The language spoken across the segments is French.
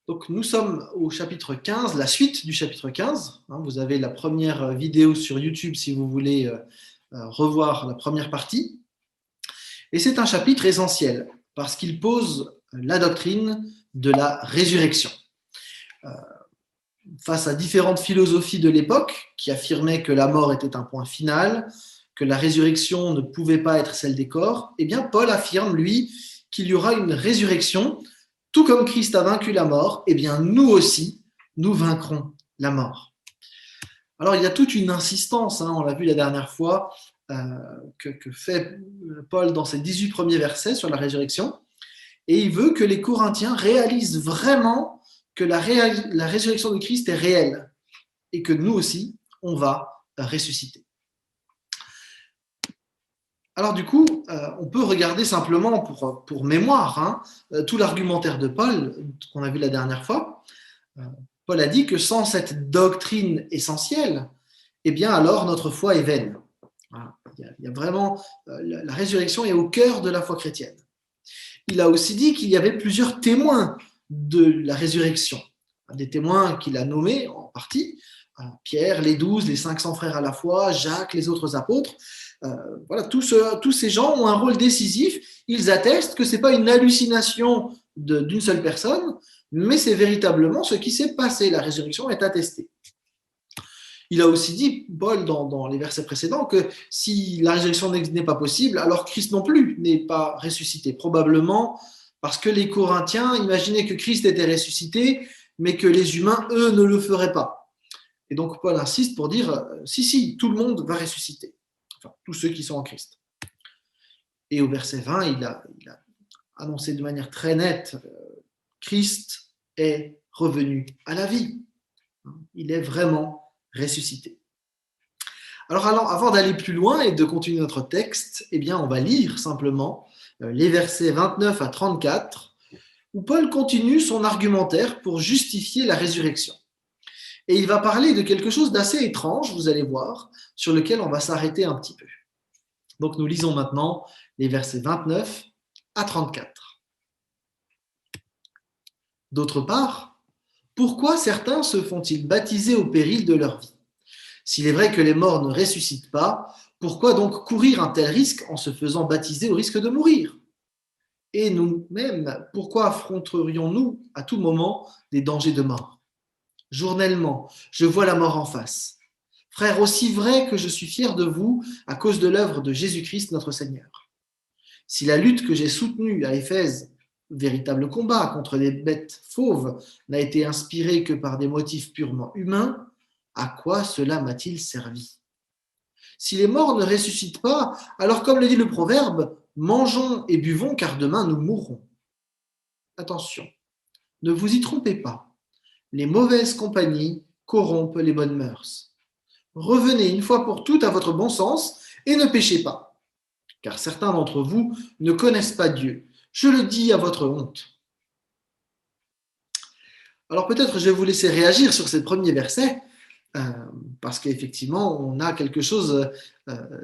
Donc, nous sommes au chapitre 15, la suite du chapitre 15. Vous avez la première vidéo sur YouTube si vous voulez revoir la première partie. Et c'est un chapitre essentiel parce qu'il pose la doctrine de la résurrection. Face à différentes philosophies de l'époque qui affirmaient que la mort était un point final, que la résurrection ne pouvait pas être celle des corps, eh bien Paul affirme, lui, qu'il y aura une résurrection. Tout comme Christ a vaincu la mort, eh bien nous aussi, nous vaincrons la mort. Alors il y a toute une insistance, on l'a vu la dernière fois, que fait Paul dans ses 18 premiers versets sur la résurrection, et il veut que les Corinthiens réalisent vraiment que la résurrection de Christ est réelle, et que nous aussi, on va ressusciter. Alors du coup, on peut regarder simplement pour mémoire tout l'argumentaire de Paul qu'on a vu la dernière fois. Paul a dit que sans cette doctrine essentielle, eh bien alors notre foi est vaine. Voilà. Il y a vraiment la résurrection est au cœur de la foi chrétienne. Il a aussi dit qu'il y avait plusieurs témoins de la résurrection, des témoins qu'il a nommés en partie, Pierre, les 12, les 500 frères à la foi, Jacques, les autres apôtres. Voilà, tous ces gens ont un rôle décisif. Ils attestent que ce n'est pas une hallucination d'une seule personne, mais c'est véritablement ce qui s'est passé. La résurrection est attestée. Il a aussi dit, Paul, dans les versets précédents, que si la résurrection n'est pas possible, alors Christ non plus n'est pas ressuscité. Probablement parce que les Corinthiens imaginaient que Christ était ressuscité, mais que les humains, eux, ne le feraient pas. Et donc Paul insiste pour dire, si, tout le monde va ressusciter. Enfin, tous ceux qui sont en Christ. Et au verset 20, il a annoncé de manière très nette, Christ est revenu à la vie. Il est vraiment ressuscité. Alors avant d'aller plus loin et de continuer notre texte, eh bien, on va lire simplement les versets 29 à 34, où Paul continue son argumentaire pour justifier la résurrection. Et il va parler de quelque chose d'assez étrange, vous allez voir, sur lequel on va s'arrêter un petit peu. Donc nous lisons maintenant les versets 29 à 34. D'autre part, pourquoi certains se font-ils baptiser au péril de leur vie ? S'il est vrai que les morts ne ressuscitent pas, pourquoi donc courir un tel risque en se faisant baptiser au risque de mourir ? Et nous-mêmes, pourquoi affronterions-nous à tout moment des dangers de mort ? Journellement, je vois la mort en face. Frères, aussi vrai que je suis fier de vous à cause de l'œuvre de Jésus-Christ notre Seigneur. Si la lutte que j'ai soutenue à Éphèse, véritable combat contre des bêtes fauves, n'a été inspirée que par des motifs purement humains, à quoi cela m'a-t-il servi ? Si les morts ne ressuscitent pas, alors comme le dit le proverbe, mangeons et buvons car demain nous mourrons. Attention, ne vous y trompez pas. Les mauvaises compagnies corrompent les bonnes mœurs. Revenez une fois pour toutes à votre bon sens et ne péchez pas, car certains d'entre vous ne connaissent pas Dieu. Je le dis à votre honte. Alors peut-être je vais vous laisser réagir sur ces premiers versets, parce qu'effectivement on a quelque chose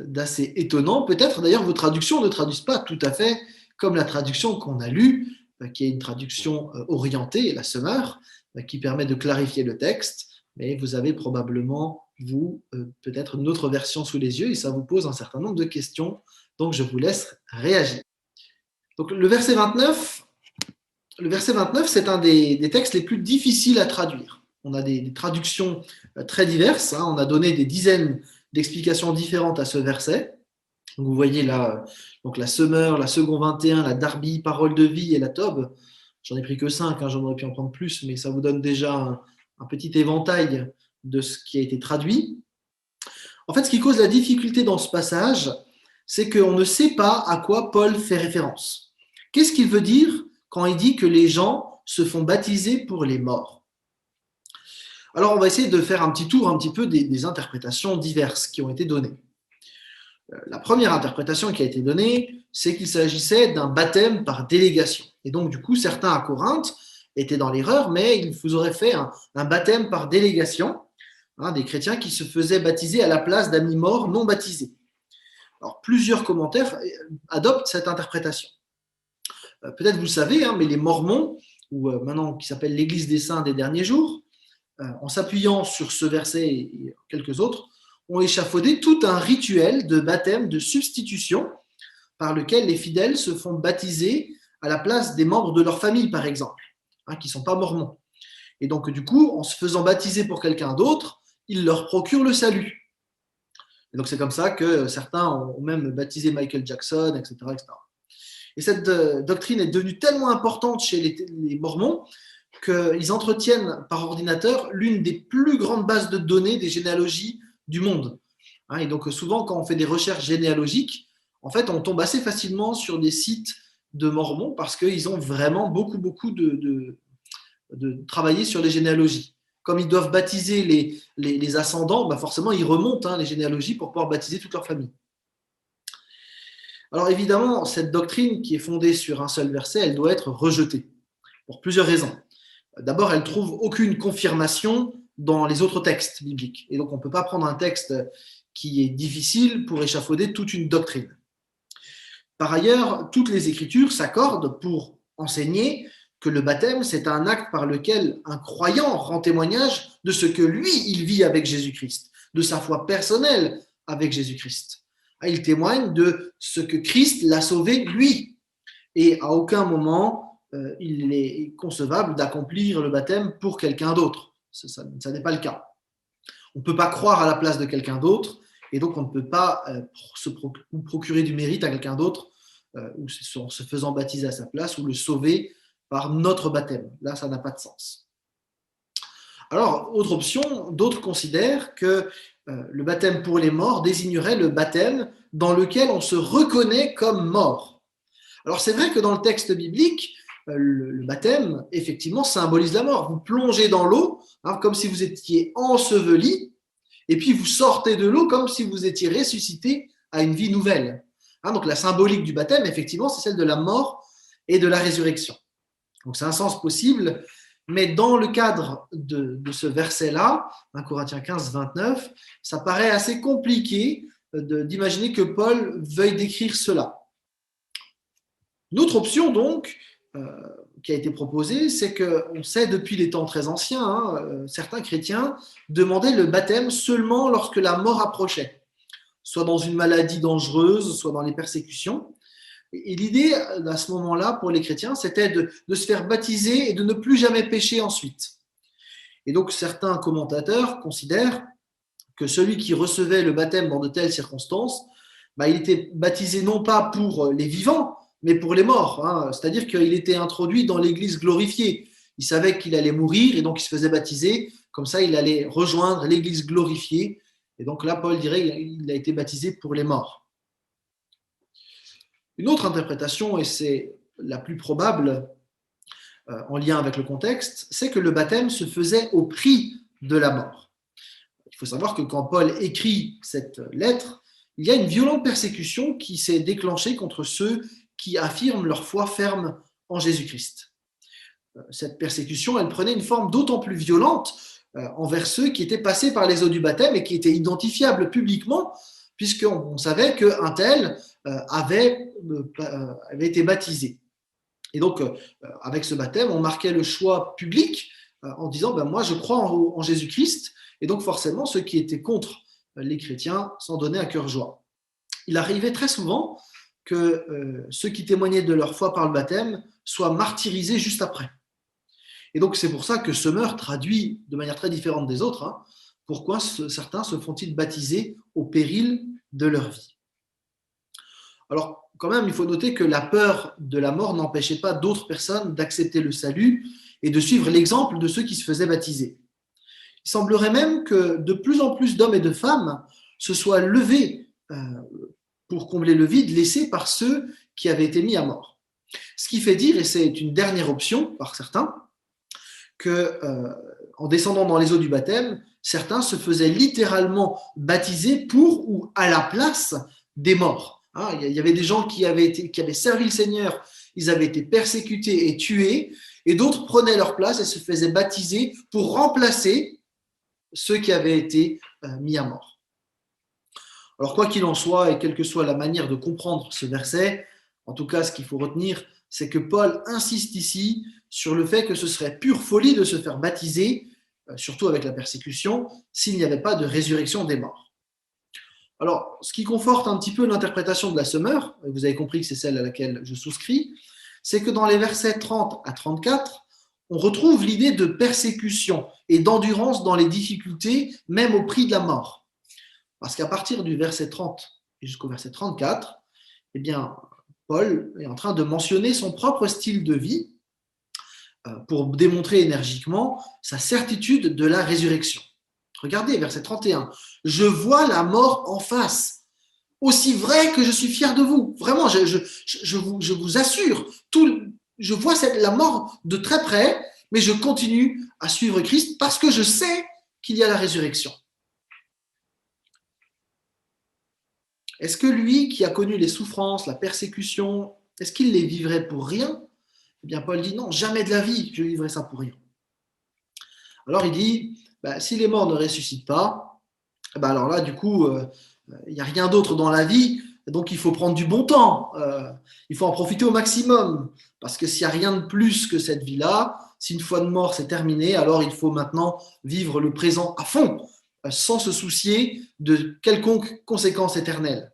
d'assez étonnant. Peut-être d'ailleurs vos traductions ne traduisent pas tout à fait comme la traduction qu'on a lue, qui est une traduction orientée, la Semeur, qui permet de clarifier le texte, mais vous avez probablement, vous, peut-être une autre version sous les yeux et ça vous pose un certain nombre de questions, donc je vous laisse réagir. Donc le verset 29, c'est un des textes les plus difficiles à traduire. On a des traductions très diverses, on a donné des dizaines d'explications différentes à ce verset. Donc vous voyez là, donc la Semeur, la Second 21, la Darby, Parole de vie et la Tob. J'en ai pris que 5, j'en aurais pu en prendre plus, mais ça vous donne déjà un petit éventail de ce qui a été traduit. En fait, ce qui cause la difficulté dans ce passage, c'est qu'on ne sait pas à quoi Paul fait référence. Qu'est-ce qu'il veut dire quand il dit que les gens se font baptiser pour les morts ? Alors, on va essayer de faire un petit tour un petit peu des interprétations diverses qui ont été données. La première interprétation qui a été donnée, c'est qu'il s'agissait d'un baptême par délégation. Et donc, du coup, certains à Corinthe étaient dans l'erreur, mais ils vous auraient fait un baptême par délégation, des chrétiens qui se faisaient baptiser à la place d'amis morts non baptisés. Alors, plusieurs commentaires adoptent cette interprétation. Peut-être vous le savez, mais les Mormons ou maintenant qui s'appelle l'Église des Saints des derniers jours, en s'appuyant sur ce verset et quelques autres, ont échafaudé tout un rituel de baptême de substitution par lequel les fidèles se font baptiser à la place des membres de leur famille, par exemple, qui ne sont pas mormons. Et donc, du coup, en se faisant baptiser pour quelqu'un d'autre, ils leur procurent le salut. Et donc, c'est comme ça que certains ont même baptisé Michael Jackson, etc., etc. Et cette doctrine est devenue tellement importante chez les mormons qu'ils entretiennent par ordinateur l'une des plus grandes bases de données des généalogies du monde. Et donc, souvent, quand on fait des recherches généalogiques, en fait, on tombe assez facilement sur des sites de mormons parce qu'ils ont vraiment beaucoup de travailler sur les généalogies. Comme ils doivent baptiser les ascendants, forcément, ils remontent les généalogies pour pouvoir baptiser toute leur famille. Alors évidemment, cette doctrine qui est fondée sur un seul verset, elle doit être rejetée pour plusieurs raisons. D'abord, elle ne trouve aucune confirmation dans les autres textes bibliques. Et donc, on ne peut pas prendre un texte qui est difficile pour échafauder toute une doctrine. Par ailleurs, toutes les Écritures s'accordent pour enseigner que le baptême, c'est un acte par lequel un croyant rend témoignage de ce que lui, il vit avec Jésus-Christ, de sa foi personnelle avec Jésus-Christ. Il témoigne de ce que Christ l'a sauvé lui. Et à aucun moment, il est concevable d'accomplir le baptême pour quelqu'un d'autre. Ça n'est pas le cas. On ne peut pas croire à la place de quelqu'un d'autre, et donc on ne peut pas se procurer du mérite à quelqu'un d'autre, ou en se faisant baptiser à sa place, ou le sauver par notre baptême. Là, ça n'a pas de sens. Alors, autre option, d'autres considèrent que le baptême pour les morts désignerait le baptême dans lequel on se reconnaît comme mort. Alors, c'est vrai que dans le texte biblique, le baptême, effectivement, symbolise la mort. Vous plongez dans l'eau, comme si vous étiez enseveli, et puis vous sortez de l'eau comme si vous étiez ressuscité à une vie nouvelle. Donc, la symbolique du baptême, effectivement, c'est celle de la mort et de la résurrection. Donc, c'est un sens possible, mais dans le cadre de ce verset-là, 1 Corinthiens 15, 29, ça paraît assez compliqué d'imaginer que Paul veuille décrire cela. Une autre option, donc, qui a été proposée, c'est qu'on sait depuis les temps très anciens, certains chrétiens demandaient le baptême seulement lorsque la mort approchait, soit dans une maladie dangereuse, soit dans les persécutions. Et l'idée, à ce moment-là, pour les chrétiens, c'était de se faire baptiser et de ne plus jamais pécher ensuite. Et donc, certains commentateurs considèrent que celui qui recevait le baptême dans de telles circonstances, il était baptisé non pas pour les vivants, mais pour les morts. C'est-à-dire qu'il était introduit dans l'Église glorifiée. Il savait qu'il allait mourir et donc il se faisait baptiser. Comme ça, il allait rejoindre l'Église glorifiée. Et donc là, Paul dirait qu'il a été baptisé pour les morts. Une autre interprétation, et c'est la plus probable en lien avec le contexte, c'est que le baptême se faisait au prix de la mort. Il faut savoir que quand Paul écrit cette lettre, il y a une violente persécution qui s'est déclenchée contre ceux qui affirment leur foi ferme en Jésus-Christ. Cette persécution, elle prenait une forme d'autant plus violente envers ceux qui étaient passés par les eaux du baptême et qui étaient identifiables publiquement, puisqu'on savait qu'un tel avait été baptisé. Et donc, avec ce baptême, on marquait le choix public en disant moi, je crois en Jésus-Christ. Et donc, forcément, ceux qui étaient contre les chrétiens s'en donnaient à cœur joie. Il arrivait très souvent que ceux qui témoignaient de leur foi par le baptême soient martyrisés juste après. Et donc, c'est pour ça que ce meurtre traduit de manière très différente des autres pourquoi certains se font-ils baptiser au péril de leur vie. Alors, quand même, il faut noter que la peur de la mort n'empêchait pas d'autres personnes d'accepter le salut et de suivre l'exemple de ceux qui se faisaient baptiser. Il semblerait même que de plus en plus d'hommes et de femmes se soient levés pour combler le vide laissé par ceux qui avaient été mis à mort. Ce qui fait dire, et c'est une dernière option par certains, qu'en descendant dans les eaux du baptême, certains se faisaient littéralement baptiser pour ou à la place des morts. Il y avait des gens qui avaient servi le Seigneur, ils avaient été persécutés et tués, et d'autres prenaient leur place et se faisaient baptiser pour remplacer ceux qui avaient été mis à mort. Alors, quoi qu'il en soit, et quelle que soit la manière de comprendre ce verset, en tout cas, ce qu'il faut retenir, c'est que Paul insiste ici sur le fait que ce serait pure folie de se faire baptiser, surtout avec la persécution, s'il n'y avait pas de résurrection des morts. Alors, ce qui conforte un petit peu l'interprétation de la Semeur, vous avez compris que c'est celle à laquelle je souscris, c'est que dans les versets 30 à 34, on retrouve l'idée de persécution et d'endurance dans les difficultés, même au prix de la mort. Parce qu'à partir du verset 30 et jusqu'au verset 34, eh bien, Paul est en train de mentionner son propre style de vie pour démontrer énergiquement sa certitude de la résurrection. Regardez, verset 31. Je vois la mort en face, aussi vrai que je suis fier de vous. Vraiment, je vous assure, je vois la mort de très près, mais je continue à suivre Christ parce que je sais qu'il y a la résurrection. Est-ce que lui qui a connu les souffrances, la persécution, est-ce qu'il les vivrait pour rien? Eh bien, Paul dit non, jamais de la vie je vivrai ça pour rien. Alors il dit, si les morts ne ressuscitent pas, alors là, du coup, il n'y a rien d'autre dans la vie, donc il faut prendre du bon temps, il faut en profiter au maximum, parce que s'il n'y a rien de plus que cette vie-là, si une fois de mort c'est terminé, alors il faut maintenant vivre le présent à fond, sans se soucier de quelconque conséquence éternelle.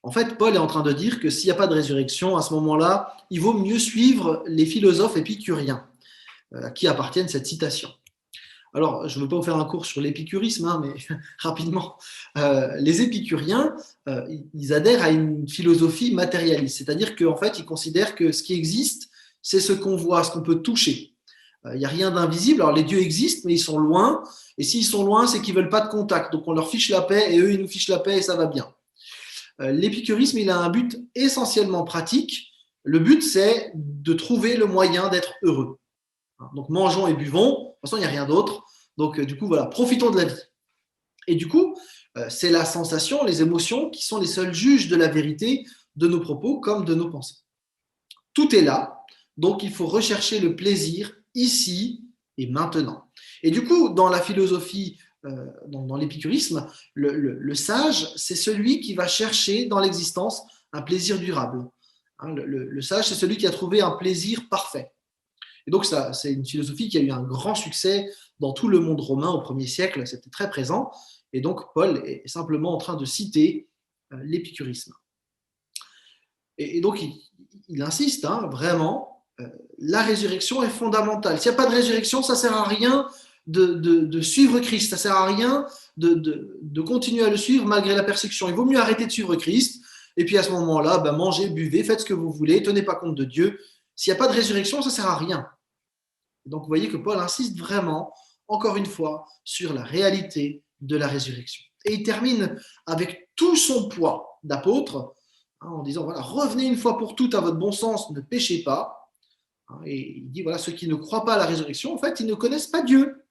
En fait, Paul est en train de dire que s'il n'y a pas de résurrection, à ce moment-là, il vaut mieux suivre les philosophes épicuriens, à qui appartiennent cette citation. Alors, je ne veux pas vous faire un cours sur l'épicurisme, mais rapidement. Les épicuriens, ils adhèrent à une philosophie matérialiste, c'est-à-dire qu'en fait, ils considèrent que ce qui existe, c'est ce qu'on voit, ce qu'on peut toucher. Il n'y a rien d'invisible. Alors, les dieux existent, mais ils sont loin. Et s'ils sont loin, c'est qu'ils ne veulent pas de contact. Donc, on leur fiche la paix et eux, ils nous fichent la paix et ça va bien. L'épicurisme, il a un but essentiellement pratique. Le but, c'est de trouver le moyen d'être heureux. Donc, mangeons et buvons. De toute façon, il n'y a rien d'autre. Donc, du coup, voilà, profitons de la vie. Et du coup, c'est la sensation, les émotions qui sont les seuls juges de la vérité de nos propos comme de nos pensées. Tout est là. Donc, il faut rechercher le plaisir ici et maintenant. Et du coup, dans la philosophie, dans l'épicurisme, le sage, c'est celui qui va chercher dans l'existence un plaisir durable. Le sage, c'est celui qui a trouvé un plaisir parfait. Et donc, ça, c'est une philosophie qui a eu un grand succès dans tout le monde romain au 1er siècle, c'était très présent. Et donc, Paul est simplement en train de citer l'épicurisme. Et donc, il insiste vraiment, la résurrection est fondamentale. S'il n'y a pas de résurrection, ça ne sert à rien de suivre Christ, ça ne sert à rien de continuer à le suivre malgré la persécution. Il vaut mieux arrêter de suivre Christ, et puis à ce moment-là, mangez, buvez, faites ce que vous voulez, tenez pas compte de Dieu. S'il n'y a pas de résurrection, ça ne sert à rien. Donc, vous voyez que Paul insiste vraiment, encore une fois, sur la réalité de la résurrection. Et il termine avec tout son poids d'apôtre, en disant, voilà, revenez une fois pour toutes à votre bon sens, ne péchez pas. Et il dit, voilà, ceux qui ne croient pas à la résurrection, en fait, ils ne connaissent pas Dieu.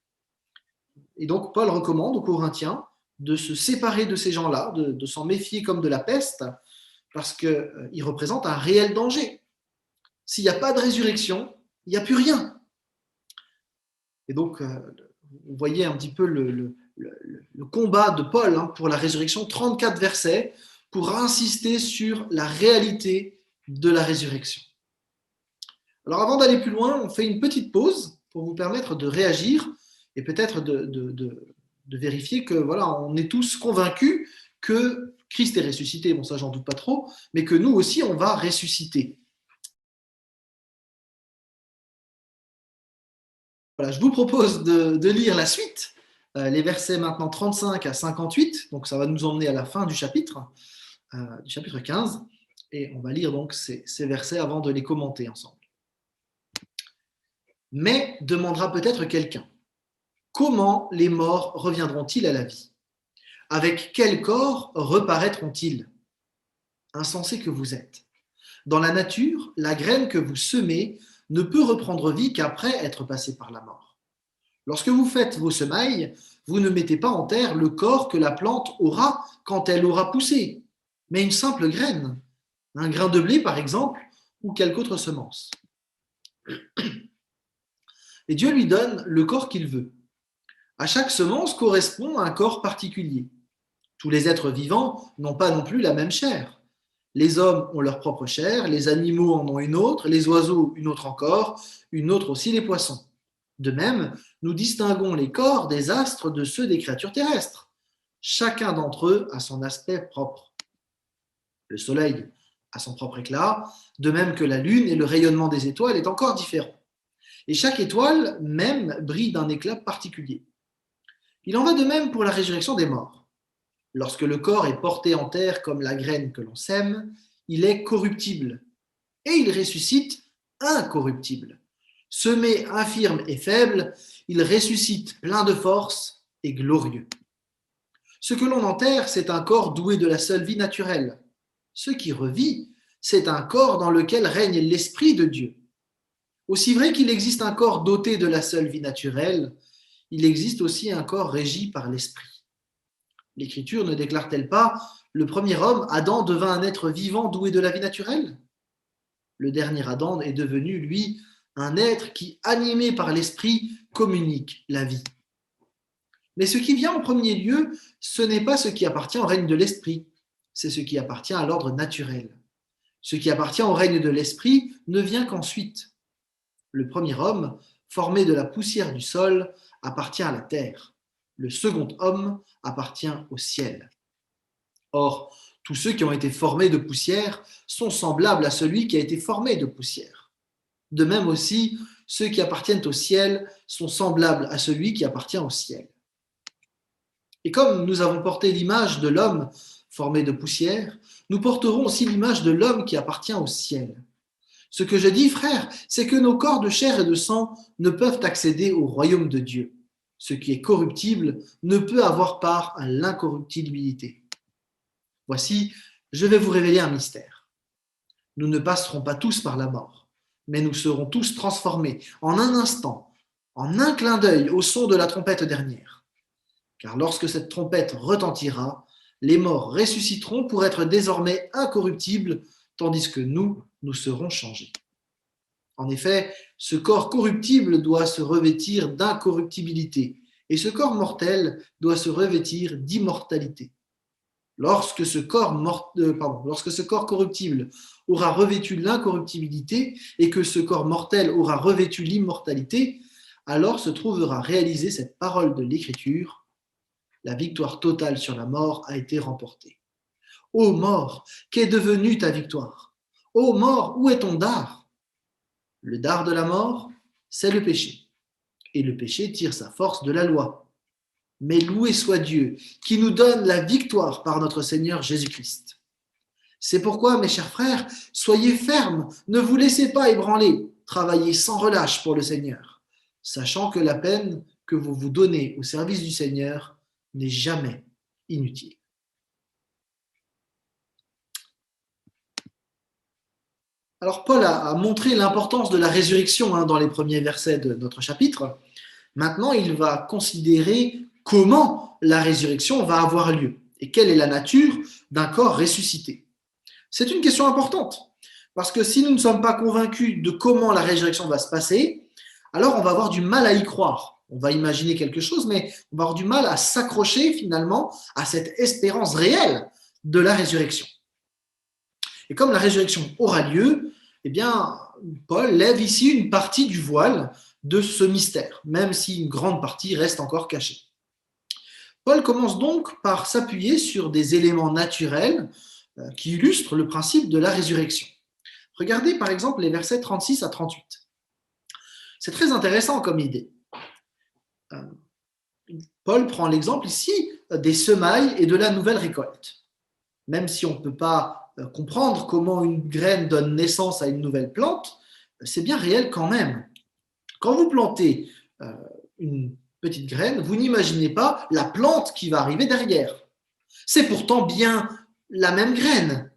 Et donc, Paul recommande aux Corinthiens de se séparer de ces gens-là, de s'en méfier comme de la peste, parce qu'ils représentent un réel danger. S'il n'y a pas de résurrection, il n'y a plus rien. Et donc, vous voyez un petit peu le combat de Paul pour la résurrection, 34 versets, pour insister sur la réalité de la résurrection. Alors, avant d'aller plus loin, on fait une petite pause pour vous permettre de réagir et peut-être de vérifier que, voilà, on est tous convaincus que Christ est ressuscité. Bon, ça, j'en doute pas trop, mais que nous aussi, on va ressusciter. Voilà, je vous propose de lire la suite, les versets maintenant 35 à 58, donc ça va nous emmener à la fin du chapitre 15, et on va lire donc ces versets avant de les commenter ensemble. Mais demandera peut-être quelqu'un, comment les morts reviendront-ils à la vie? Avec quel corps reparaîtront-ils? Insensés que vous êtes. Dans la nature, la graine que vous semez ne peut reprendre vie qu'après être passée par la mort. Lorsque vous faites vos semailles, vous ne mettez pas en terre le corps que la plante aura quand elle aura poussé, mais une simple graine, un grain de blé par exemple, ou quelque autre semence. Et Dieu lui donne le corps qu'il veut. À chaque semence correspond un corps particulier. Tous les êtres vivants n'ont pas non plus la même chair. Les hommes ont leur propre chair, les animaux en ont une autre, les oiseaux une autre encore, une autre aussi les poissons. De même, nous distinguons les corps des astres de ceux des créatures terrestres. Chacun d'entre eux a son aspect propre. Le soleil a son propre éclat, de même que la lune, et le rayonnement des étoiles est encore différent. Et chaque étoile même brille d'un éclat particulier. Il en va de même pour la résurrection des morts. Lorsque le corps est porté en terre comme la graine que l'on sème, il est corruptible, et il ressuscite incorruptible. Semé infirme et faible, il ressuscite plein de force et glorieux. Ce que l'on enterre, c'est un corps doué de la seule vie naturelle. Ce qui revit, c'est un corps dans lequel règne l'Esprit de Dieu. Aussi vrai qu'il existe un corps doté de la seule vie naturelle, il existe aussi un corps régi par l'Esprit. L'Écriture ne déclare-t-elle pas « Le premier homme, Adam, devint un être vivant doué de la vie naturelle ?» Le dernier Adam est devenu, lui, un être qui, animé par l'Esprit, communique la vie. Mais ce qui vient en premier lieu, ce n'est pas ce qui appartient au règne de l'Esprit, c'est ce qui appartient à l'ordre naturel. Ce qui appartient au règne de l'Esprit ne vient qu'ensuite. Le premier homme, formé de la poussière du sol, appartient à la terre. Le second homme appartient au ciel. Or, tous ceux qui ont été formés de poussière sont semblables à celui qui a été formé de poussière. De même aussi, ceux qui appartiennent au ciel sont semblables à celui qui appartient au ciel. Et comme nous avons porté l'image de l'homme formé de poussière, nous porterons aussi l'image de l'homme qui appartient au ciel. Ce que je dis, frère, c'est que nos corps de chair et de sang ne peuvent accéder au royaume de Dieu. Ce qui est corruptible ne peut avoir part à l'incorruptibilité. Voici, je vais vous révéler un mystère. Nous ne passerons pas tous par la mort, mais nous serons tous transformés en un instant, en un clin d'œil au son de la trompette dernière. Car lorsque cette trompette retentira, les morts ressusciteront pour être désormais incorruptibles, tandis que nous serons changés. En effet, ce corps corruptible doit se revêtir d'incorruptibilité, et ce corps mortel doit se revêtir d'immortalité. Lorsque ce corps corruptible aura revêtu l'incorruptibilité et que ce corps mortel aura revêtu l'immortalité, alors se trouvera réalisée cette parole de l'Écriture: la victoire totale sur la mort a été remportée. Ô mort, qu'est devenue ta victoire? Ô mort, où est ton dard? Le dard de la mort, c'est le péché. Et le péché tire sa force de la loi. Mais loué soit Dieu qui nous donne la victoire par notre Seigneur Jésus-Christ. C'est pourquoi, mes chers frères, soyez fermes, ne vous laissez pas ébranler, travaillez sans relâche pour le Seigneur, sachant que la peine que vous vous donnez au service du Seigneur n'est jamais inutile. Alors Paul a montré l'importance de la résurrection dans les premiers versets de notre chapitre. Maintenant, il va considérer comment la résurrection va avoir lieu et quelle est la nature d'un corps ressuscité. C'est une question importante, parce que si nous ne sommes pas convaincus de comment la résurrection va se passer, alors on va avoir du mal à y croire. On va imaginer quelque chose, mais on va avoir du mal à s'accrocher finalement à cette espérance réelle de la résurrection. Et comme la résurrection aura lieu, eh bien, Paul lève ici une partie du voile de ce mystère, même si une grande partie reste encore cachée. Paul commence donc par s'appuyer sur des éléments naturels qui illustrent le principe de la résurrection. Regardez par exemple les versets 36 à 38. C'est très intéressant comme idée. Paul prend l'exemple ici des semailles et de la nouvelle récolte. Même si on ne peut pas comprendre comment une graine donne naissance à une nouvelle plante, c'est bien réel quand même. Quand vous plantez une petite graine, vous n'imaginez pas la plante qui va arriver derrière. C'est pourtant bien la même graine,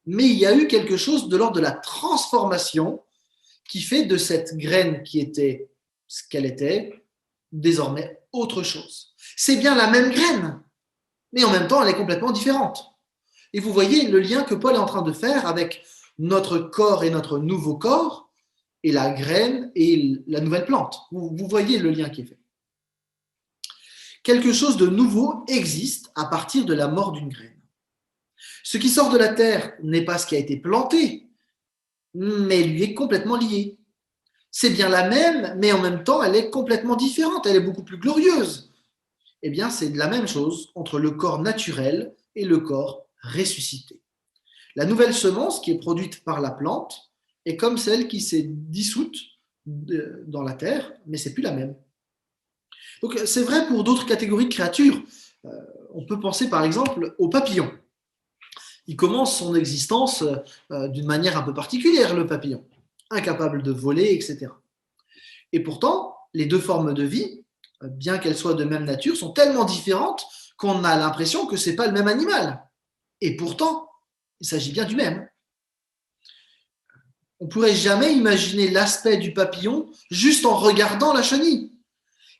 mais il y a eu quelque chose de l'ordre de la transformation qui fait de cette graine qui était ce qu'elle était, désormais autre chose. C'est bien la même graine, mais en même temps, elle est complètement différente. Et vous voyez le lien que Paul est en train de faire avec notre corps et notre nouveau corps, et la graine et la nouvelle plante. Vous voyez le lien qui est fait. Quelque chose de nouveau existe à partir de la mort d'une graine. Ce qui sort de la terre n'est pas ce qui a été planté, mais lui est complètement lié. C'est bien la même, mais en même temps, elle est complètement différente, elle est beaucoup plus glorieuse. Eh bien, c'est la même chose entre le corps naturel et le corps ressuscité. La nouvelle semence qui est produite par la plante est comme celle qui s'est dissoute dans la terre, mais c'est plus la même. Donc, c'est vrai pour d'autres catégories de créatures. On peut penser par exemple aux papillons. Il commence son existence d'une manière un peu particulière, le papillon, incapable de voler, etc. Et pourtant, les deux formes de vie, bien qu'elles soient de même nature, sont tellement différentes qu'on a l'impression que ce n'est pas le même animal. Et pourtant, il s'agit bien du même. On ne pourrait jamais imaginer l'aspect du papillon juste en regardant la chenille.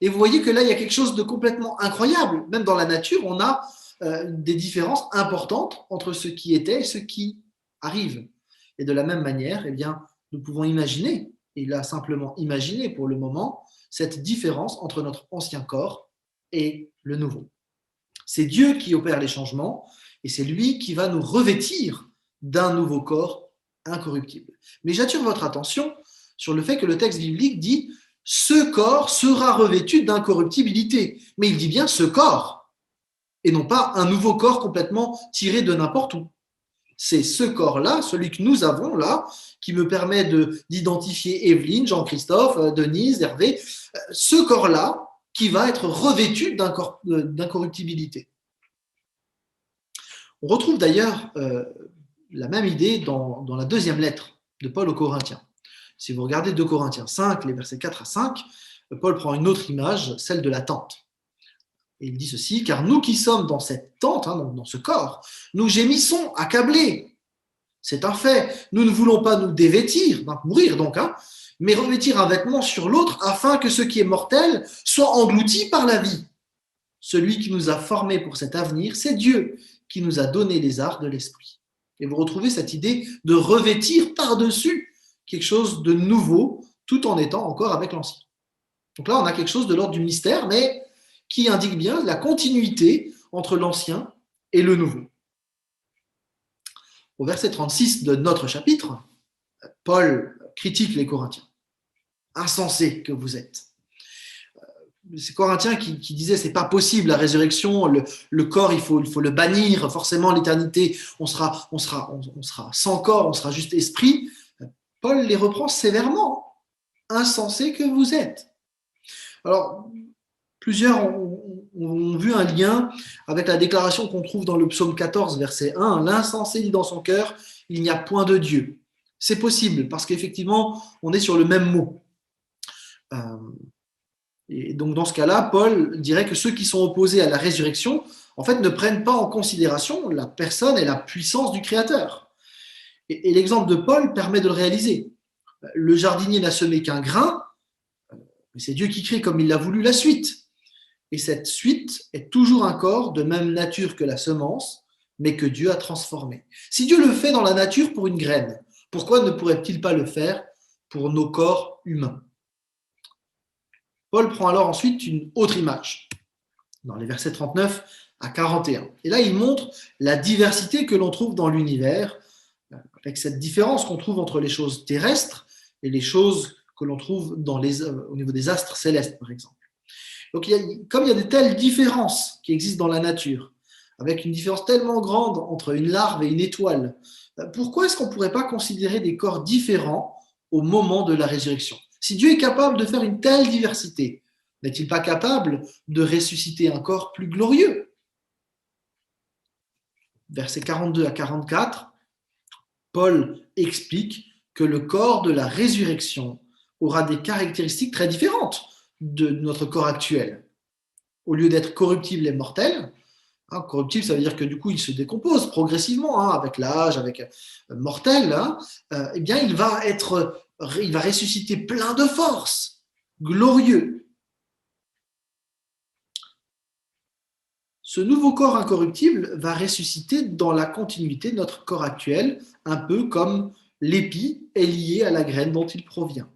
Et vous voyez que là, il y a quelque chose de complètement incroyable. Même dans la nature, on a des différences importantes entre ce qui était et ce qui arrive. Et de la même manière, eh bien, nous pouvons imaginer, et là simplement imaginer pour le moment, cette différence entre notre ancien corps et le nouveau. C'est Dieu qui opère les changements et c'est lui qui va nous revêtir d'un nouveau corps incorruptible. Mais j'attire votre attention sur le fait que le texte biblique dit « ce corps sera revêtu d'incorruptibilité ». Mais il dit bien « ce corps » et non pas un nouveau corps complètement tiré de n'importe où. C'est ce corps-là, celui que nous avons là, qui me permet d'identifier Evelyne, Jean-Christophe, Denise, Hervé, ce corps-là qui va être revêtu d'incorruptibilité. On retrouve d'ailleurs la même idée dans la deuxième lettre de Paul aux Corinthiens. Si vous regardez 2 Corinthiens 5, les versets 4 à 5, Paul prend une autre image, celle de la tente. Et il dit ceci, car nous qui sommes dans cette tente, donc dans ce corps, nous gémissons accablés. C'est un fait. Nous ne voulons pas nous dévêtir, mourir donc, mais revêtir un vêtement sur l'autre afin que ce qui est mortel soit englouti par la vie. Celui qui nous a formés pour cet avenir, c'est Dieu qui nous a donné les arts de l'esprit. Et vous retrouvez cette idée de revêtir par-dessus quelque chose de nouveau, tout en étant encore avec l'ancien. Donc là, on a quelque chose de l'ordre du mystère, mais qui indique bien la continuité entre l'ancien et le nouveau. Au verset 36 de notre chapitre, Paul critique les Corinthiens. Insensés que vous êtes. Ces Corinthiens qui disaient c'est pas possible la résurrection, le corps il faut le bannir, forcément l'éternité on sera sans corps, on sera juste esprit. Paul les reprend sévèrement. Insensés que vous êtes. Alors, plusieurs ont vu un lien avec la déclaration qu'on trouve dans le psaume 14, verset 1. L'insensé dit dans son cœur, il n'y a point de Dieu. C'est possible, parce qu'effectivement, on est sur le même mot. Et donc, dans ce cas-là, Paul dirait que ceux qui sont opposés à la résurrection, en fait, ne prennent pas en considération la personne et la puissance du Créateur. Et l'exemple de Paul permet de le réaliser. Le jardinier n'a semé qu'un grain, mais c'est Dieu qui crée comme il l'a voulu la suite. Et cette suite est toujours un corps de même nature que la semence, mais que Dieu a transformé. Si Dieu le fait dans la nature pour une graine, pourquoi ne pourrait-il pas le faire pour nos corps humains? Paul prend alors ensuite une autre image, dans les versets 39 à 41. Et là, il montre la diversité que l'on trouve dans l'univers, avec cette différence qu'on trouve entre les choses terrestres et les choses que l'on trouve au niveau des astres célestes, par exemple. Donc, comme il y a de telles différences qui existent dans la nature, avec une différence tellement grande entre une larve et une étoile, pourquoi est-ce qu'on ne pourrait pas considérer des corps différents au moment de la résurrection? Si Dieu est capable de faire une telle diversité, n'est-il pas capable de ressusciter un corps plus glorieux? Versets 42 à 44, Paul explique que le corps de la résurrection aura des caractéristiques très différentes de notre corps actuel. Au lieu d'être corruptible et mortel, corruptible, ça veut dire que du coup, il se décompose progressivement, avec l'âge, avec mortel, eh bien, il va ressusciter plein de force, glorieux. Ce nouveau corps incorruptible va ressusciter dans la continuité de notre corps actuel, un peu comme l'épi est lié à la graine dont il provient.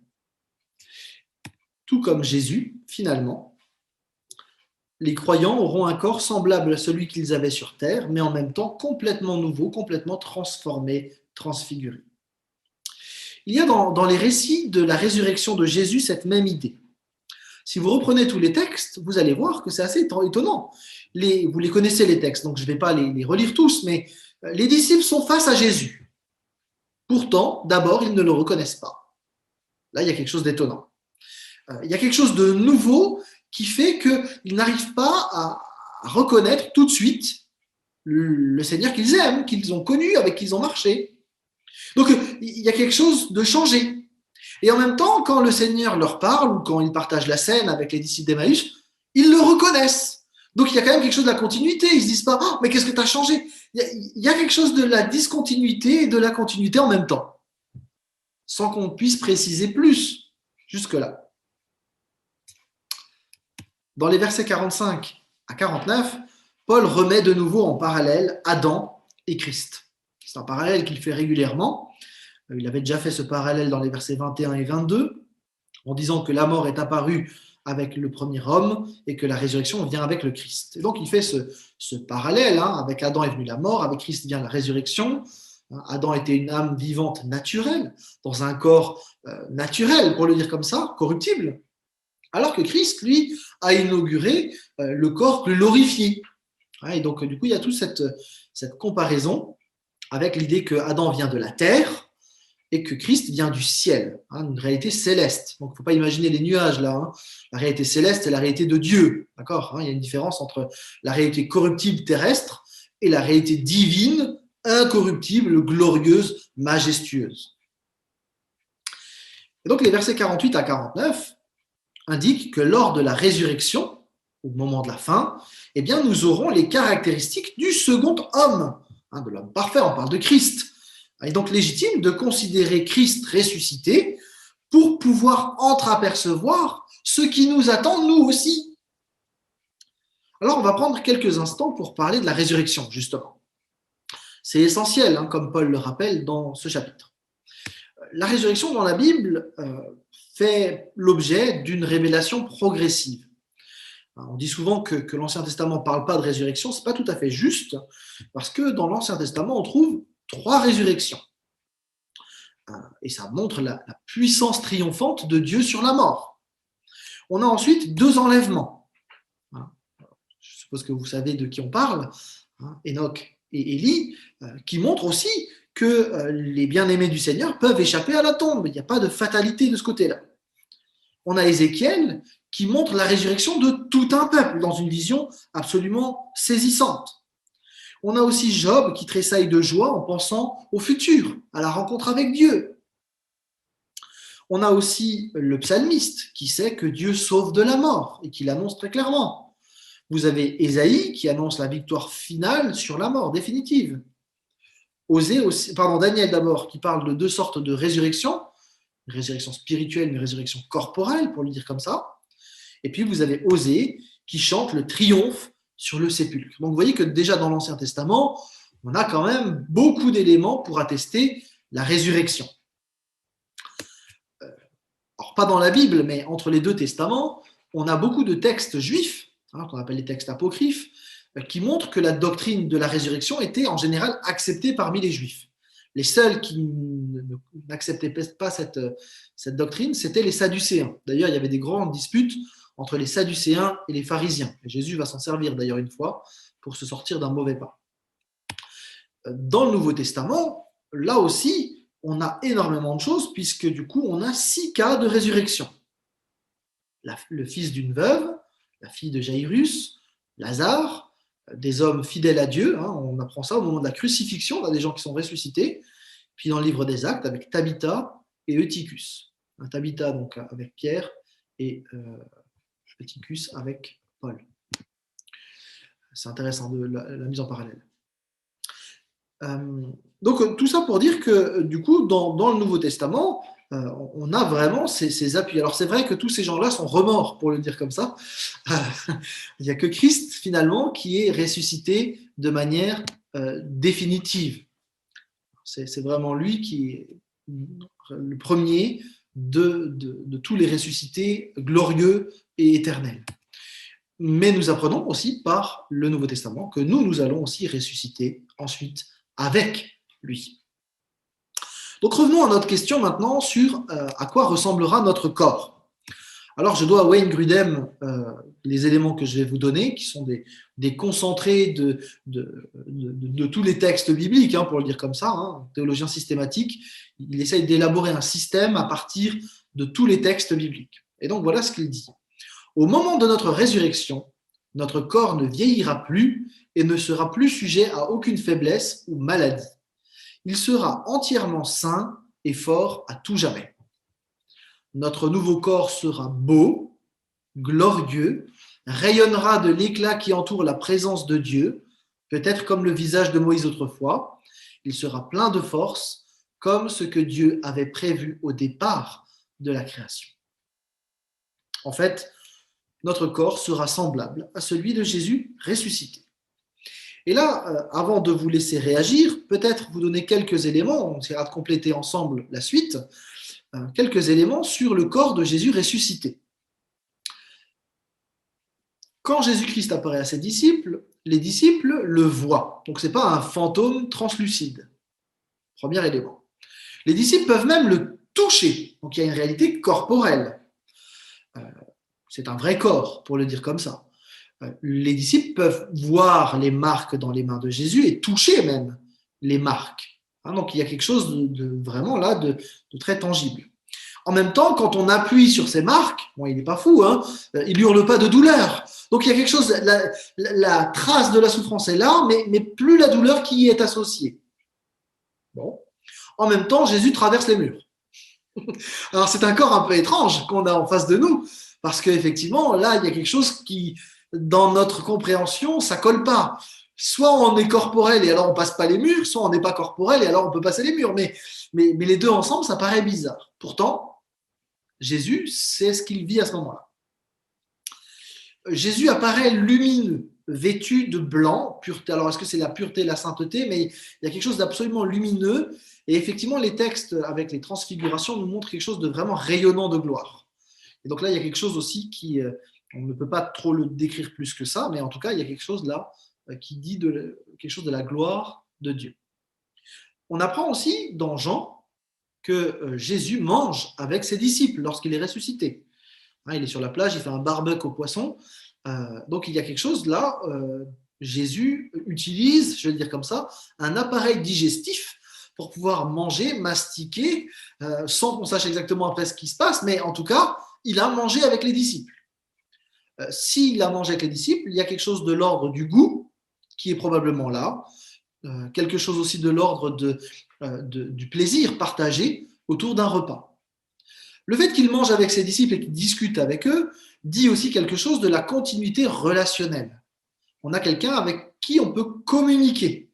Tout comme Jésus, finalement, les croyants auront un corps semblable à celui qu'ils avaient sur terre, mais en même temps complètement nouveau, complètement transformé, transfiguré. Il y a dans les récits de la résurrection de Jésus cette même idée. Si vous reprenez tous les textes, vous allez voir que c'est assez étonnant. Vous les connaissez les textes, donc je ne vais pas les relire tous, mais les disciples sont face à Jésus. Pourtant, d'abord, ils ne le reconnaissent pas. Là, il y a quelque chose d'étonnant. Il y a quelque chose de nouveau qui fait qu'ils n'arrivent pas à reconnaître tout de suite le Seigneur qu'ils aiment, qu'ils ont connu, avec qui ils ont marché. Donc, il y a quelque chose de changé. Et en même temps, quand le Seigneur leur parle ou quand il partage la scène avec les disciples d'Emmaüs, ils le reconnaissent. Donc, il y a quand même quelque chose de la continuité. Ils ne se disent pas « Oh, mais qu'est-ce que tu as changé ?» Il y a quelque chose de la discontinuité et de la continuité en même temps, sans qu'on puisse préciser plus jusque-là. Dans les versets 45 à 49, Paul remet de nouveau en parallèle Adam et Christ. C'est un parallèle qu'il fait régulièrement. Il avait déjà fait ce parallèle dans les versets 21 et 22, en disant que la mort est apparue avec le premier homme et que la résurrection vient avec le Christ. Et donc il fait ce parallèle, avec Adam est venu la mort, avec Christ vient la résurrection. Adam était une âme vivante naturelle, dans un corps naturel, pour le dire comme ça, corruptible, alors que Christ, lui, a inauguré le corps glorifié. Et donc du coup, il y a toute cette comparaison avec l'idée que Adam vient de la terre, et que Christ vient du ciel, une réalité céleste. Donc, il ne faut pas imaginer les nuages là. La réalité céleste, c'est la réalité de Dieu. D'accord, il y a une différence entre la réalité corruptible terrestre et la réalité divine, incorruptible, glorieuse, majestueuse. Et donc, les versets 48 à 49 indiquent que lors de la résurrection, au moment de la fin, eh bien, nous aurons les caractéristiques du second homme, de l'homme parfait. On parle de Christ. Il est donc légitime de considérer Christ ressuscité pour pouvoir entreapercevoir ce qui nous attend nous aussi. Alors, on va prendre quelques instants pour parler de la résurrection, justement. C'est essentiel, comme Paul le rappelle dans ce chapitre. La résurrection dans la Bible fait l'objet d'une révélation progressive. On dit souvent que l'Ancien Testament ne parle pas de résurrection, ce n'est pas tout à fait juste, parce que dans l'Ancien Testament, on trouve 3 résurrections. Et ça montre la puissance triomphante de Dieu sur la mort. On a ensuite 2 enlèvements. Je suppose que vous savez de qui on parle, Enoch et Élie, qui montrent aussi que les bien-aimés du Seigneur peuvent échapper à la tombe. Il n'y a pas de fatalité de ce côté-là. On a Ézéchiel qui montre la résurrection de tout un peuple dans une vision absolument saisissante. On a aussi Job qui tressaille de joie en pensant au futur, à la rencontre avec Dieu. On a aussi le psalmiste qui sait que Dieu sauve de la mort et qui l'annonce très clairement. Vous avez Ésaïe qui annonce la victoire finale sur la mort définitive. Daniel d'abord qui parle de 2 sortes de résurrection, une résurrection spirituelle, une résurrection corporelle, pour le dire comme ça. Et puis vous avez Osée qui chante le triomphe sur le sépulcre. Donc vous voyez que déjà dans l'Ancien Testament, on a quand même beaucoup d'éléments pour attester la résurrection. Alors pas dans la Bible, mais entre les 2 testaments, on a beaucoup de textes juifs, qu'on appelle les textes apocryphes, qui montrent que la doctrine de la résurrection était en général acceptée parmi les juifs. Les seuls qui n'acceptaient pas cette doctrine, c'étaient les sadducéens. D'ailleurs, il y avait des grandes disputes entre les sadducéens et les pharisiens. Et Jésus va s'en servir d'ailleurs une fois pour se sortir d'un mauvais pas. Dans le Nouveau Testament, là aussi, on a énormément de choses puisque du coup, on a 6 cas de résurrection. Le fils d'une veuve, la fille de Jairus, Lazare, des hommes fidèles à Dieu. On apprend ça au moment de la crucifixion. On a des gens qui sont ressuscités. Puis dans le livre des Actes, avec Tabitha et Eutychus. Tabitha donc avec Pierre et Eutychus avec Paul. C'est intéressant de la mise en parallèle. Donc tout ça pour dire que du coup dans le Nouveau Testament on a vraiment ces appuis. Alors c'est vrai que tous ces gens-là sont remords, pour le dire comme ça. Il n'y a que Christ finalement qui est ressuscité de manière définitive. C'est vraiment lui qui est le premier de tous les ressuscités glorieux et éternels. Mais nous apprenons aussi par le Nouveau Testament que nous allons aussi ressusciter ensuite avec lui. Donc revenons à notre question maintenant sur à quoi ressemblera notre corps. Alors je dois à Wayne Grudem les éléments que je vais vous donner, qui sont des concentrés de tous les textes bibliques, pour le dire comme ça, théologien systématique. Il essaye d'élaborer un système à partir de tous les textes bibliques. Et donc voilà ce qu'il dit. Au moment de notre résurrection, notre corps ne vieillira plus et ne sera plus sujet à aucune faiblesse ou maladie. Il sera entièrement sain et fort à tout jamais. Notre nouveau corps sera beau, glorieux, rayonnera de l'éclat qui entoure la présence de Dieu, peut-être comme le visage de Moïse autrefois. Il sera plein de force, comme ce que Dieu avait prévu au départ de la création. En fait, notre corps sera semblable à celui de Jésus ressuscité. Et là, avant de vous laisser réagir, peut-être vous donner quelques éléments, on essaiera de compléter ensemble la suite, quelques éléments sur le corps de Jésus ressuscité. Quand Jésus-Christ apparaît à ses disciples, les disciples le voient. Donc ce n'est pas un fantôme translucide. Premier élément. Les disciples peuvent même le toucher. Donc il y a une réalité corporelle. C'est un vrai corps, pour le dire comme ça. Les disciples peuvent voir les marques dans les mains de Jésus et toucher même les marques. Donc il y a quelque chose de vraiment là de très tangible. En même temps, quand on appuie sur ces marques, bon, il n'est pas fou, il hurle pas de douleur. Donc il y a quelque chose, la trace de la souffrance est là, mais plus la douleur qui y est associée. Bon. En même temps, Jésus traverse les murs. Alors c'est un corps un peu étrange qu'on a en face de nous, parce qu'effectivement, là, il y a quelque chose qui, dans notre compréhension, ça colle pas. Soit on est corporel et alors on passe pas les murs, soit on n'est pas corporel et alors on peut passer les murs. Mais les deux ensemble, ça paraît bizarre. Pourtant, Jésus, c'est ce qu'il vit à ce moment-là. Jésus apparaît lumineux, vêtu de blanc, pureté. Alors, est-ce que c'est la pureté et la sainteté? Mais il y a quelque chose d'absolument lumineux. Et effectivement, les textes avec les transfigurations nous montrent quelque chose de vraiment rayonnant de gloire. Et donc là, il y a quelque chose aussi qui, on ne peut pas trop le décrire plus que ça, mais en tout cas, il y a quelque chose là qui dit quelque chose de la gloire de Dieu. On apprend aussi dans Jean que Jésus mange avec ses disciples lorsqu'il est ressuscité. Il est sur la plage, il fait un barbecue aux poissons. Donc il y a quelque chose là, Jésus utilise, je vais le dire comme ça, un appareil digestif pour pouvoir manger, mastiquer, sans qu'on sache exactement après ce qui se passe, mais en tout cas, il a mangé avec les disciples. S'il a mangé avec les disciples, il y a quelque chose de l'ordre du goût qui est probablement là, quelque chose aussi de l'ordre du plaisir partagé autour d'un repas. Le fait qu'il mange avec ses disciples et qu'il discute avec eux dit aussi quelque chose de la continuité relationnelle. On a quelqu'un avec qui on peut communiquer.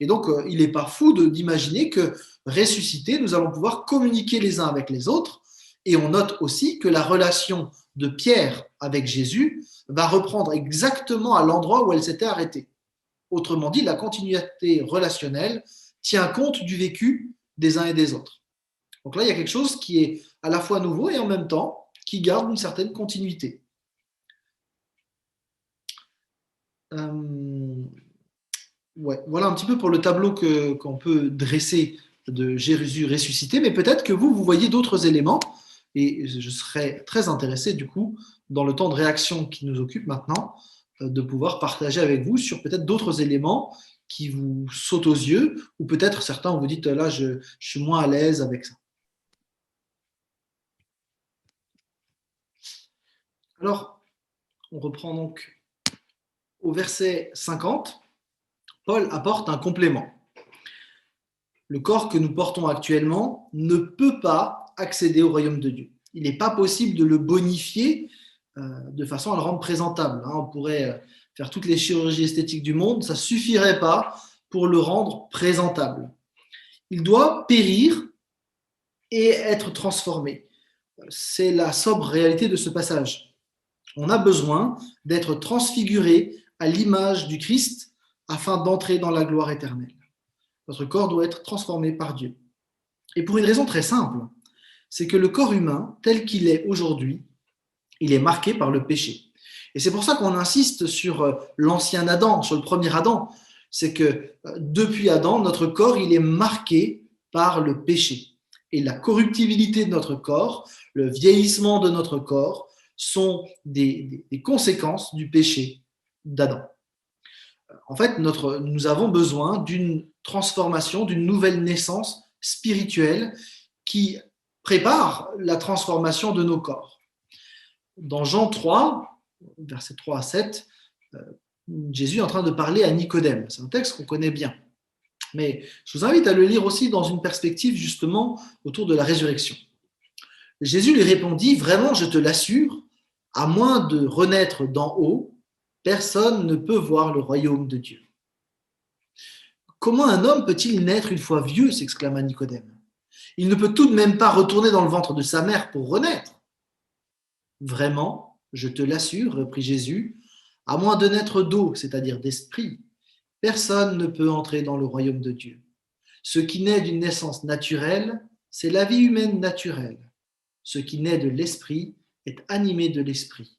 Et donc, il n'est pas fou d'imaginer que ressuscité, nous allons pouvoir communiquer les uns avec les autres. Et on note aussi que la relation de Pierre avec Jésus va reprendre exactement à l'endroit où elle s'était arrêtée. Autrement dit, la continuité relationnelle tient compte du vécu des uns et des autres. Donc là, il y a quelque chose qui est à la fois nouveau et en même temps qui garde une certaine continuité. Voilà un petit peu pour le tableau qu'on peut dresser de Jésus ressuscité, mais peut-être que vous voyez d'autres éléments et je serais très intéressé du coup, dans le temps de réaction qui nous occupe maintenant, de pouvoir partager avec vous sur peut-être d'autres éléments qui vous sautent aux yeux ou peut-être certains où vous dites là je suis moins à l'aise avec ça. Alors, on reprend donc au verset 50, Paul apporte un complément. Le corps que nous portons actuellement ne peut pas accéder au royaume de Dieu. Il n'est pas possible de le bonifier de façon à le rendre présentable. On pourrait faire toutes les chirurgies esthétiques du monde, ça ne suffirait pas pour le rendre présentable. Il doit périr et être transformé. C'est la sobre réalité de ce passage. On a besoin d'être transfiguré à l'image du Christ afin d'entrer dans la gloire éternelle. Notre corps doit être transformé par Dieu. Et pour une raison très simple, c'est que le corps humain, tel qu'il est aujourd'hui, il est marqué par le péché. Et c'est pour ça qu'on insiste sur l'ancien Adam, sur le premier Adam. C'est que depuis Adam, notre corps, il est marqué par le péché. Et la corruptibilité de notre corps, le vieillissement de notre corps, sont des conséquences du péché d'Adam. En fait, nous avons besoin d'une transformation, d'une nouvelle naissance spirituelle qui prépare la transformation de nos corps. Dans Jean 3, versets 3 à 7, Jésus est en train de parler à Nicodème. C'est un texte qu'on connaît bien. Mais je vous invite à le lire aussi dans une perspective justement autour de la résurrection. Jésus lui répondit, « Vraiment, je te l'assure, à moins de renaître d'en haut, personne ne peut voir le royaume de Dieu. » Comment un homme peut-il naître une fois vieux, s'exclama Nicodème. Il ne peut tout de même pas retourner dans le ventre de sa mère pour renaître. Vraiment, je te l'assure, reprit Jésus, à moins de naître d'eau, c'est-à-dire d'esprit, personne ne peut entrer dans le royaume de Dieu. Ce qui naît d'une naissance naturelle, c'est la vie humaine naturelle. Ce qui naît de l'esprit est animé de l'esprit.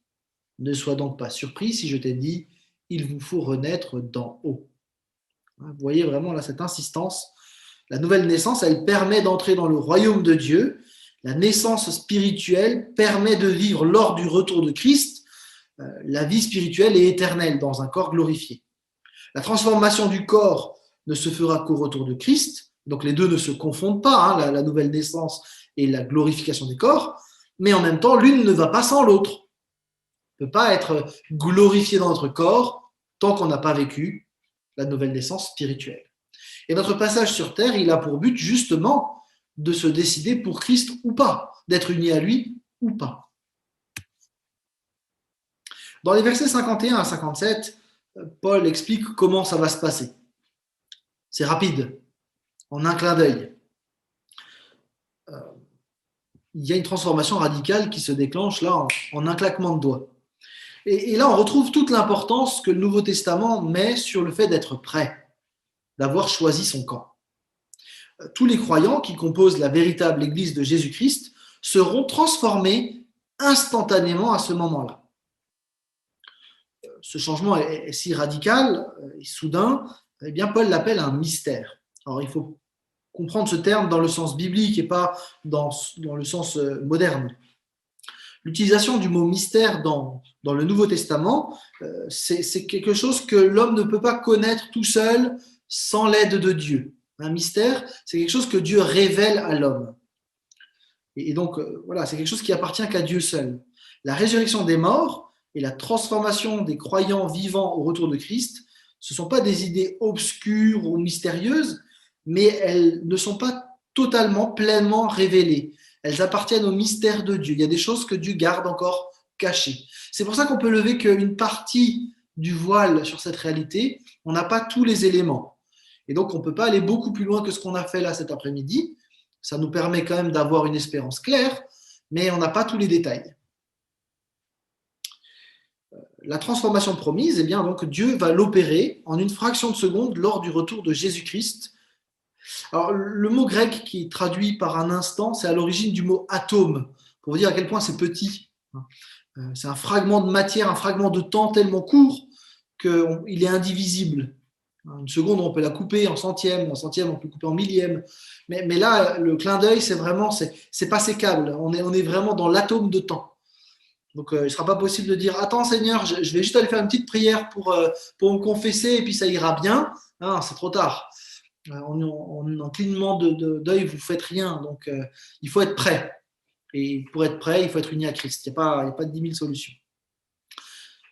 Ne sois donc pas surpris si je t'ai dit, il vous faut renaître d'en haut. Vous voyez vraiment là cette insistance. La nouvelle naissance, elle permet d'entrer dans le royaume de Dieu. La naissance spirituelle permet de vivre lors du retour de Christ la vie spirituelle et éternelle dans un corps glorifié. La transformation du corps ne se fera qu'au retour de Christ, donc les deux ne se confondent pas, la nouvelle naissance et la glorification du corps, mais en même temps, l'une ne va pas sans l'autre. On ne peut pas être glorifié dans notre corps tant qu'on n'a pas vécu la nouvelle naissance spirituelle. Et notre passage sur terre, il a pour but justement de se décider pour Christ ou pas, d'être uni à lui ou pas. Dans les versets 51 à 57, Paul explique comment ça va se passer. C'est rapide, en un clin d'œil. Il y a une transformation radicale qui se déclenche là en un claquement de doigts. Et là, on retrouve toute l'importance que le Nouveau Testament met sur le fait d'être prêt, d'avoir choisi son camp. Tous les croyants qui composent la véritable Église de Jésus-Christ seront transformés instantanément à ce moment-là. Ce changement est si radical et soudain, eh bien Paul l'appelle un mystère. Alors il faut comprendre ce terme dans le sens biblique et pas dans le sens moderne. L'utilisation du mot mystère dans le Nouveau Testament, c'est quelque chose que l'homme ne peut pas connaître tout seul sans l'aide de Dieu. Un mystère, c'est quelque chose que Dieu révèle à l'homme. Et donc, voilà, c'est quelque chose qui appartient qu'à Dieu seul. La résurrection des morts et la transformation des croyants vivants au retour de Christ, ce ne sont pas des idées obscures ou mystérieuses, mais elles ne sont pas totalement, pleinement révélées. Elles appartiennent au mystère de Dieu. Il y a des choses que Dieu garde encore cachées. C'est pour ça qu'on peut lever qu'une partie du voile sur cette réalité, on n'a pas tous les éléments. Et donc, on ne peut pas aller beaucoup plus loin que ce qu'on a fait là cet après-midi. Ça nous permet quand même d'avoir une espérance claire, mais on n'a pas tous les détails. La transformation promise, eh bien, donc, Dieu va l'opérer en une fraction de seconde lors du retour de Jésus-Christ. Alors, le mot grec qui est traduit par un instant, c'est à l'origine du mot atome, pour vous dire à quel point c'est petit. C'est un fragment de matière, un fragment de temps tellement court qu'il est indivisible. Une seconde, on peut la couper en centième, on peut couper en millième. Mais là, le clin d'œil, c'est vraiment, c'est pas sécable. On est vraiment dans l'atome de temps. Donc, il ne sera pas possible de dire « Attends, Seigneur, je vais juste aller faire une petite prière pour me confesser et puis ça ira bien. » Non, c'est trop tard. En clignement d'œil, vous ne faites rien. Donc, il faut être prêt. Et pour être prêt, il faut être uni à Christ. Il n'y a pas de 10 000 solutions.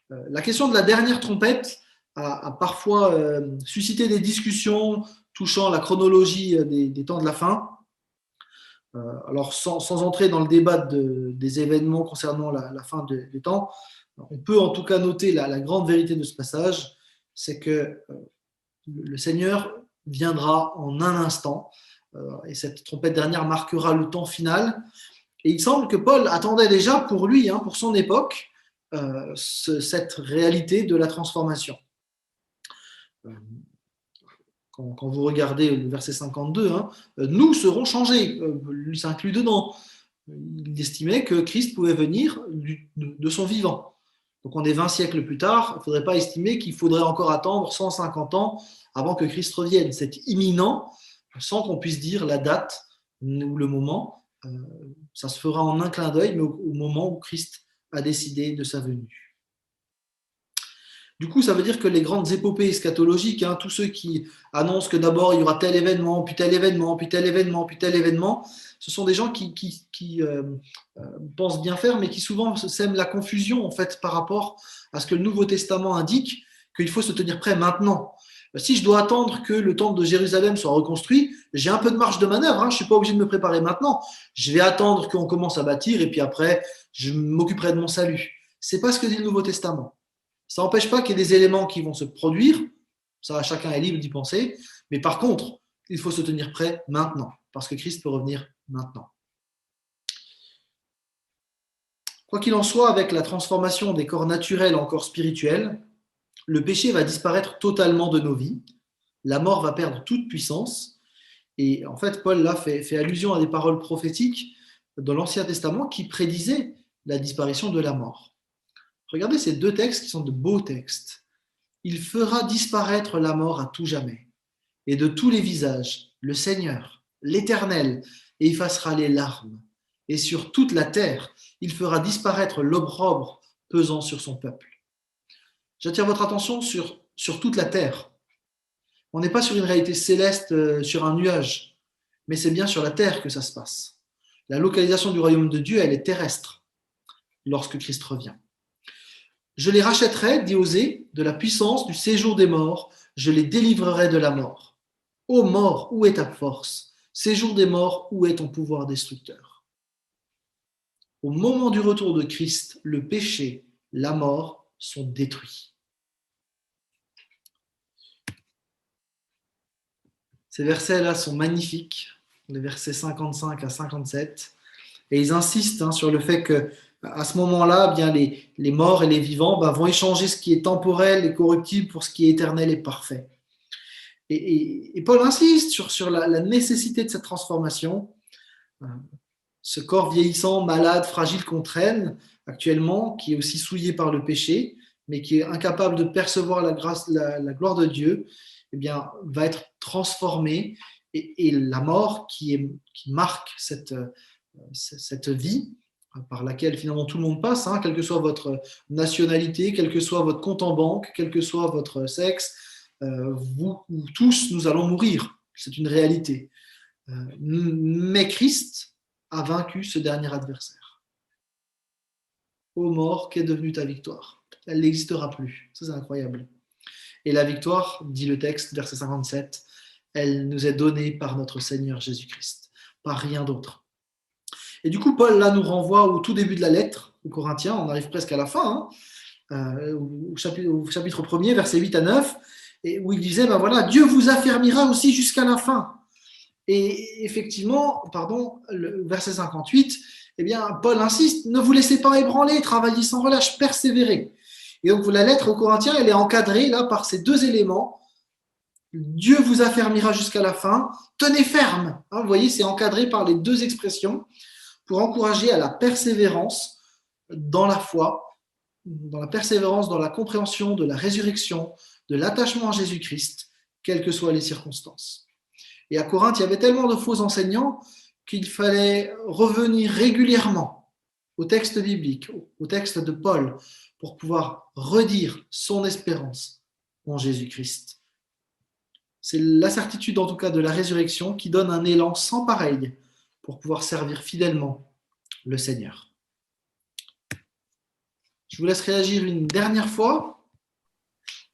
La question de la dernière trompette a parfois suscité des discussions touchant la chronologie des temps de la fin. Alors, sans entrer dans le débat des événements concernant la fin des temps, on peut en tout cas noter la grande vérité de ce passage, c'est que le Seigneur viendra en un instant, et cette trompette dernière marquera le temps final. Et il semble que Paul attendait déjà pour lui, pour son époque, cette réalité de la transformation. Quand vous regardez le verset 52, nous serons changés, lui s'inclut dedans. Il estimait que Christ pouvait venir de son vivant. Donc on est 20 siècles plus tard, il ne faudrait pas estimer qu'il faudrait encore attendre 150 ans avant que Christ revienne. C'est imminent, sans qu'on puisse dire la date ou le moment. Ça se fera en un clin d'œil, mais au moment où Christ a décidé de sa venue. Du coup, ça veut dire que les grandes épopées eschatologiques, tous ceux qui annoncent que d'abord il y aura tel événement, puis tel événement, puis tel événement, puis tel événement, ce sont des gens qui pensent bien faire, mais qui souvent sèment la confusion en fait par rapport à ce que le Nouveau Testament indique, qu'il faut se tenir prêt maintenant. Si je dois attendre que le temple de Jérusalem soit reconstruit, j'ai un peu de marge de manœuvre, je ne suis pas obligé de me préparer maintenant. Je vais attendre qu'on commence à bâtir et puis après, je m'occuperai de mon salut. Ce n'est pas ce que dit le Nouveau Testament. Ça n'empêche pas qu'il y ait des éléments qui vont se produire, ça chacun est libre d'y penser, mais par contre, il faut se tenir prêt maintenant, parce que Christ peut revenir maintenant. Quoi qu'il en soit, avec la transformation des corps naturels en corps spirituels, le péché va disparaître totalement de nos vies, la mort va perdre toute puissance, et en fait, Paul là fait allusion à des paroles prophétiques dans l'Ancien Testament qui prédisaient la disparition de la mort. Regardez ces deux textes qui sont de beaux textes. Il fera disparaître la mort à tout jamais, et de tous les visages, le Seigneur, l'Éternel, et effacera les larmes. Et sur toute la terre, il fera disparaître l'opprobre pesant sur son peuple. J'attire votre attention sur toute la terre. On n'est pas sur une réalité céleste, sur un nuage, mais c'est bien sur la terre que ça se passe. La localisation du royaume de Dieu, elle est terrestre lorsque Christ revient. Je les rachèterai, dit Osée, de la puissance du séjour des morts, je les délivrerai de la mort. Ô mort, où est ta force? Séjour des morts, où est ton pouvoir destructeur? Au moment du retour de Christ, le péché, la mort sont détruits. Ces versets-là sont magnifiques, les versets 55 à 57, et ils insistent sur le fait que à ce moment-là, bien les morts et les vivants vont échanger ce qui est temporel et corruptible pour ce qui est éternel et parfait. Et Paul insiste sur la nécessité de cette transformation. Ce corps vieillissant, malade, fragile qu'on traîne actuellement, qui est aussi souillé par le péché, mais qui est incapable de percevoir la grâce, la gloire de Dieu, va être transformé. Et la mort qui marque cette vie, par laquelle finalement tout le monde passe, quelle que soit votre nationalité, quel que soit votre compte en banque, quel que soit votre sexe, vous tous, nous allons mourir. C'est une réalité. Mais Christ a vaincu ce dernier adversaire. Ô mort, qu'est devenue ta victoire? Elle n'existera plus. Ça, c'est incroyable. Et la victoire, dit le texte, verset 57, elle nous est donnée par notre Seigneur Jésus-Christ, par rien d'autre. Et du coup, Paul, là, nous renvoie au tout début de la lettre aux Corinthiens, on arrive presque à la fin, au chapitre 1er, versets 8 à 9, et où il disait, Dieu vous affermira aussi jusqu'à la fin. Et effectivement, le verset 58, Paul insiste, ne vous laissez pas ébranler, travaillez sans relâche, persévérez. Et donc, la lettre aux Corinthiens, elle est encadrée là par ces deux éléments. Dieu vous affermira jusqu'à la fin, tenez ferme. Vous voyez, c'est encadré par les deux expressions pour encourager à la persévérance dans la foi, dans la persévérance dans la compréhension de la résurrection, de l'attachement à Jésus-Christ, quelles que soient les circonstances. Et à Corinthe, il y avait tellement de faux enseignants qu'il fallait revenir régulièrement au texte biblique, au texte de Paul, pour pouvoir redire son espérance en Jésus-Christ. C'est la certitude, en tout cas, de la résurrection qui donne un élan sans pareil pour pouvoir servir fidèlement le Seigneur. Je vous laisse réagir une dernière fois.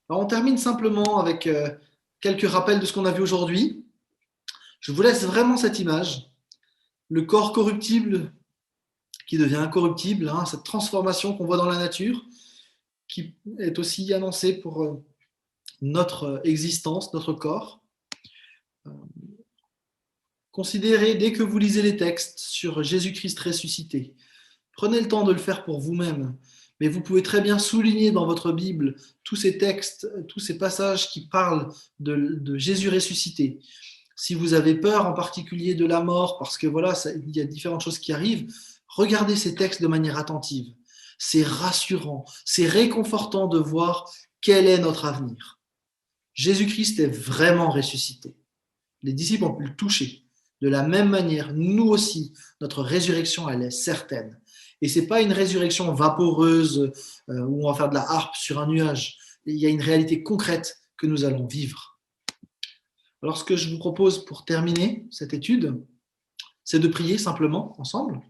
Alors, on termine simplement avec quelques rappels de ce qu'on a vu aujourd'hui. Je vous laisse vraiment cette image. Le corps corruptible qui devient incorruptible, cette transformation qu'on voit dans la nature, qui est aussi annoncée pour notre existence, notre corps. Considérez, dès que vous lisez les textes sur Jésus-Christ ressuscité, prenez le temps de le faire pour vous-même, mais vous pouvez très bien souligner dans votre Bible tous ces textes, tous ces passages qui parlent de Jésus ressuscité. Si vous avez peur en particulier de la mort, parce que il y a différentes choses qui arrivent, regardez ces textes de manière attentive. C'est rassurant, c'est réconfortant de voir quel est notre avenir. Jésus-Christ est vraiment ressuscité. Les disciples ont pu le toucher. De la même manière, nous aussi, notre résurrection, elle est certaine. Et ce n'est pas une résurrection vaporeuse où on va faire de la harpe sur un nuage. Il y a une réalité concrète que nous allons vivre. Alors, ce que je vous propose pour terminer cette étude, c'est de prier simplement ensemble.